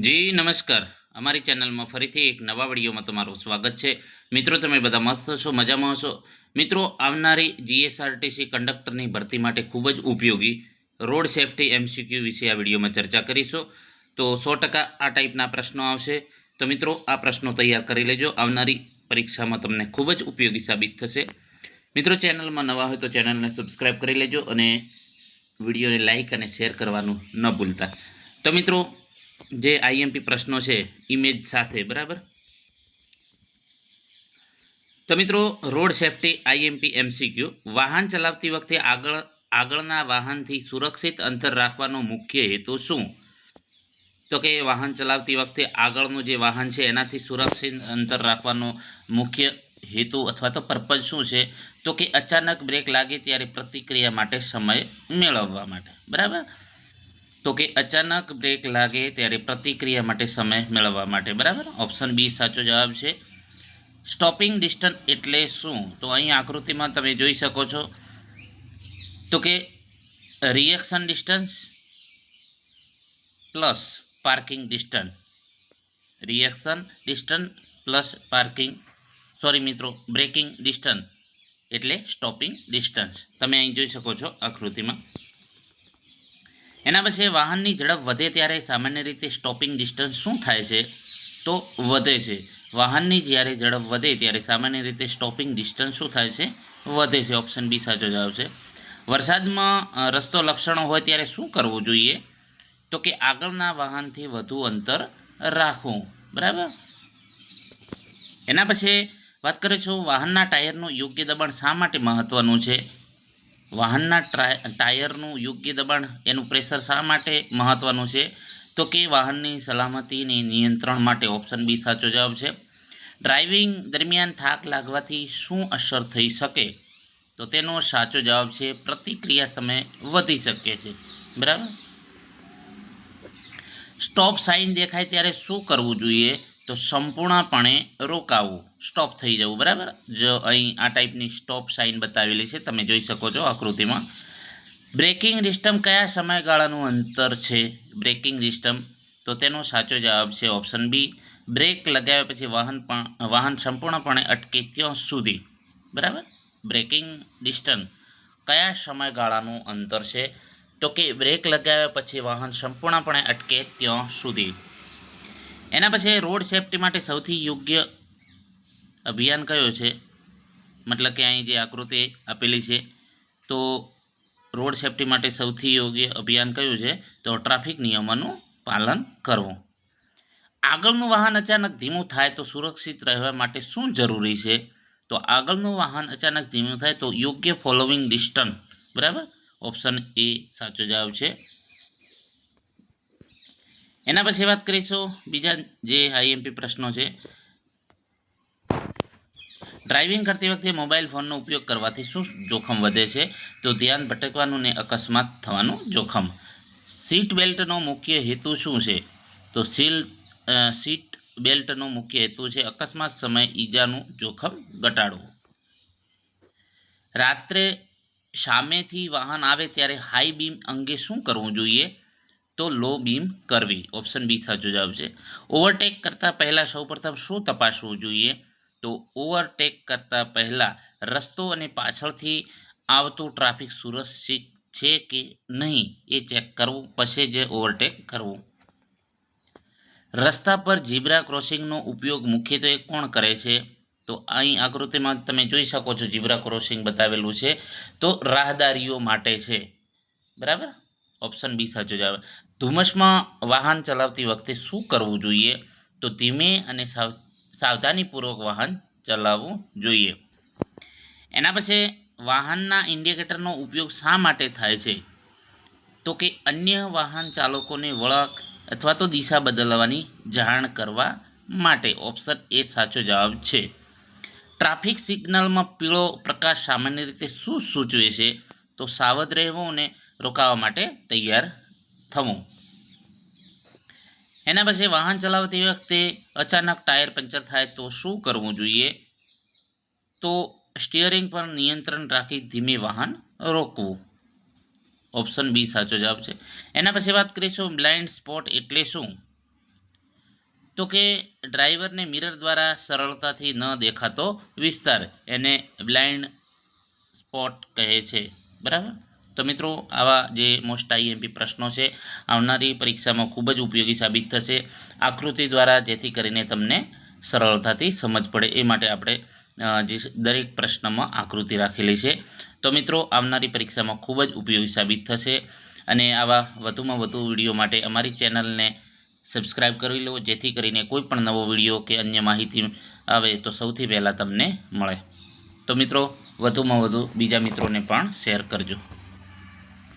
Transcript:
જી નમસ્કાર. અમારી ચેનલમાં ફરીથી એક નવા વિડીયોમાં તમારું સ્વાગત છે. મિત્રો, તમે બધા મસ્ત હશો, મજામાં હશો. મિત્રો, આવનારી જીએસઆરટીસી કંડક્ટરની ભરતી માટે ખૂબ જ ઉપયોગી રોડ સેફટી એમસીક્યુ વિશે આ વિડીયોમાં ચર્ચા કરીશું. તો 100% આ ટાઈપના પ્રશ્નો આવશે. તો મિત્રો, આ પ્રશ્નો તૈયાર કરી લેજો. આવનારી પરીક્ષામાં તમને ખૂબ જ ઉપયોગી સાબિત થશે. મિત્રો, ચેનલમાં નવા હોય તો ચેનલને સબસ્ક્રાઈબ કરી લેજો અને વિડીયોને લાઇક અને શેર કરવાનું ન ભૂલતા. તો મિત્રો, જે આઈએમપી પ્રશ્નો છે ઇમેજ સાથે, બરાબર. તો મિત્રો, રોડ સેફટી આઈએમપી એમસીક્યુ. વાહન ચલાવતી વખતે આગળના વાહનથી સુરક્ષિત અંતર રાખવાનો મુખ્ય હેતુ શું? તો કે વાહન ચલાવતી વખતે આગળનું જે વાહન છે એનાથી સુરક્ષિત અંતર રાખવાનો મુખ્ય હેતુ અથવા તો પર્પઝ શું છે? તો કે અચાનક બ્રેક લાગે ત્યારે પ્રતિક્રિયા માટે સમય મેળવવા માટે, બરાબર. તો કે અચાનક બ્રેક લાગે ત્યારે પ્રતિક્રિયા માટે સમય મેળવવા માટે, બરાબર. ઓપ્શન બી સાચો જવાબ છે. સ્ટોપિંગ ડિસ્ટન્સ એટલે શું? તો અહીં આકૃતિમાં તમે જોઈ શકો છો તો કે reaction distance plus parking distance. Reaction distance plus braking distance એટલે સ્ટોપિંગ ડિસ્ટન્સ. તમે અહીં જોઈ શકો છો આકૃતિમાં. એના પછી વાહનની ઝડપ વધે ત્યારે સામાન્ય રીતે સ્ટોપિંગ ડિસ્ટન્સ શું થાય છે? તો વધે છે. વાહનની જ્યારે ઝડપ વધે ત્યારે સામાન્ય રીતે સ્ટોપિંગ ડિસ્ટન્સ શું થાય છે? વધે છે. ઓપ્શન બી સાચો જવાબ છે. વરસાદમાં રસ્તો લપસણો હોય ત્યારે શું કરવું જોઈએ? તો કે આગળના વાહનથી વધુ અંતર રાખવું, બરાબર. એના પછી વાત કરીશું વાહનના ટાયરનું યોગ્ય દબાણ શા માટે મહત્વનું છે? વાહનના ટાયરનું યોગ્ય દબાણ, એનું પ્રેશર શા માટે મહત્વનું છે? તો કે વાહનની સલામતીની નિયંત્રણ માટે. ઓપ્શન બી સાચો જવાબ છે. ડ્રાઇવિંગ દરમિયાન થાક લાગવાથી શું અસર થઈ શકે? તો તેનો સાચો જવાબ છે પ્રતિક્રિયા સમય વધી શકે છે, બરાબર. સ્ટોપ સાઇન દેખાય ત્યારે શું કરવું જોઈએ? તો સંપૂર્ણપણે રોકાવું, સ્ટોપ થઈ જવું, બરાબર. જો અહીં આ ટાઈપની સ્ટોપ સાઇન બતાવેલી છે, તમે જોઈ શકો છો આકૃતિમાં. બ્રેકિંગ સિસ્ટમ કયા સમયગાળાનું અંતર છે? બ્રેકિંગ સિસ્ટમ, તો તેનો સાચો જવાબ છે ઓપ્શન બી. બ્રેક લગાવ્યા પછી વાહન સંપૂર્ણપણે અટકે ત્યાં સુધી, બરાબર. બ્રેકિંગ ડિસ્ટન્સ કયા સમયગાળાનું અંતર છે? તો કે બ્રેક લગાવ્યા પછી વાહન સંપૂર્ણપણે અટકે ત્યાં સુધી. એના પછી રોડ સેફટી માટે સૌથી યોગ્ય અભિયાન કયો છે? મતલબ કે અહીં જે આકૃતિ આપેલી છે, તો રોડ સેફટી માટે સૌથી યોગ્ય અભિયાન કયું છે? તો ટ્રાફિક નિયમોનું પાલન કરવું. આગળનું વાહન અચાનક ધીમું થાય તો સુરક્ષિત રહેવા માટે શું જરૂરી છે? તો આગળનું વાહન અચાનક ધીમું થાય તો યોગ્ય ફોલોવિંગ ડિસ્ટન્સ, બરાબર. ઓપ્શન એ સાચો જવાબ છે. એના પછી વાત કરીશું બીજા જે આઈએમપી પ્રશ્નો છે. ડ્રાઇવિંગ કરતી વખતે મોબાઈલ ફોનનો ઉપયોગ કરવાથી શું જોખમ વધે છે? તો ધ્યાન ભટકવાનું ને અકસ્માત થવાનું જોખમ. સીટ બેલ્ટનો મુખ્ય હેતુ શું છે? તો સીટ બેલ્ટનો મુખ્ય હેતુ છે અકસ્માત સમયે ઈજાનું જોખમ ઘટાડવું. રાત્રે સામેથી વાહન આવે ત્યારે હાઈ બીમ અંગે શું કરવું જોઈએ? તો લો બીમ કરવી. ઓપ્શન બી સાચો જવાબ છે. ઓવરટેક કરતાં પહેલાં સૌપ્રથમ શું તપાસવું જોઈએ? તો ઓવરટેક કરતાં પહેલાં રસ્તો અને પાછળથી આવતું ટ્રાફિક સુરક્ષિત છે કે નહીં એ ચેક કરવું, પછી જ ઓવરટેક કરવું. રસ્તા પર ઝીબ્રા ક્રોસિંગનો ઉપયોગ મુખ્યત્વે કોણ કરે છે? તો અહીં આકૃતિમાં તમે જોઈ શકો છો ઝીબ્રા ક્રોસિંગ બતાવેલું છે, તો રાહદારીઓ માટે છે, બરાબર. ઓપ્શન બી સાચો જવાબ. ધુમ્મસમાં વાહન ચલાવતી વખતે શું કરવું જોઈએ? તો ધીમે અને સાવધાનીપૂર્વક વાહન ચલાવવું જોઈએ. એના પછી વાહનના ઇન્ડિકેટરનો ઉપયોગ શા માટે થાય છે? તો કે અન્ય વાહન ચાલકોને વળાંક અથવા તો દિશા બદલવાની જાણ કરવા માટે. ઓપ્શન એ સાચો જવાબ છે. ટ્રાફિક સિગ્નલમાં પીળો પ્રકાશ સામાન્ય રીતે શું સૂચવે છે? તો સાવધ રહેવું અને રોકાવા માટે તૈયાર થવું. એના પછી વાહન ચલાવતી વખતે અચાનક ટાયર પંચર થાય તો શું કરવું જોઈએ? તો સ્ટીયરિંગ પર નિયંત્રણ રાખી ધીમે વાહન રોકવું. ઓપ્શન બી સાચો જવાબ છે. એના પછી વાત કરીશું બ્લાઇન્ડ સ્પોટ એટલે શું? તો કે ડ્રાઈવરને મિરર દ્વારા સરળતાથી ન દેખાતો વિસ્તાર એને બ્લાઇન્ડ સ્પોટ કહે છે, બરાબર. તો મિત્રો આવા જે મોસ્ટ આઈએમપી પ્રશ્નો છે આવનારી પરીક્ષામાં ખૂબ જ ઉપયોગી સાબિત થશે આકૃતિ દ્વારા, જેથી કરીને તમને સરળતાથી સમજ પડે એ માટે આપણે જે દરેક પ્રશ્નમાં આકૃતિ રાખેલી છે. તો મિત્રો આવનારી પરીક્ષામાં ખૂબ જ ઉપયોગી સાબિત થશે અને આવા વધુમાં વધુ વિડીયો માટે અમારી ચેનલને સબસ્ક્રાઈબ કરી લો, જેથી કરીને કોઈ પણ નવો વિડીયો કે અન્ય માહિતી આવે તો સૌથી પહેલાં તમને મળે. તો મિત્રો વધુમાં વધુ બીજા મિત્રોને પણ શેર કરજો.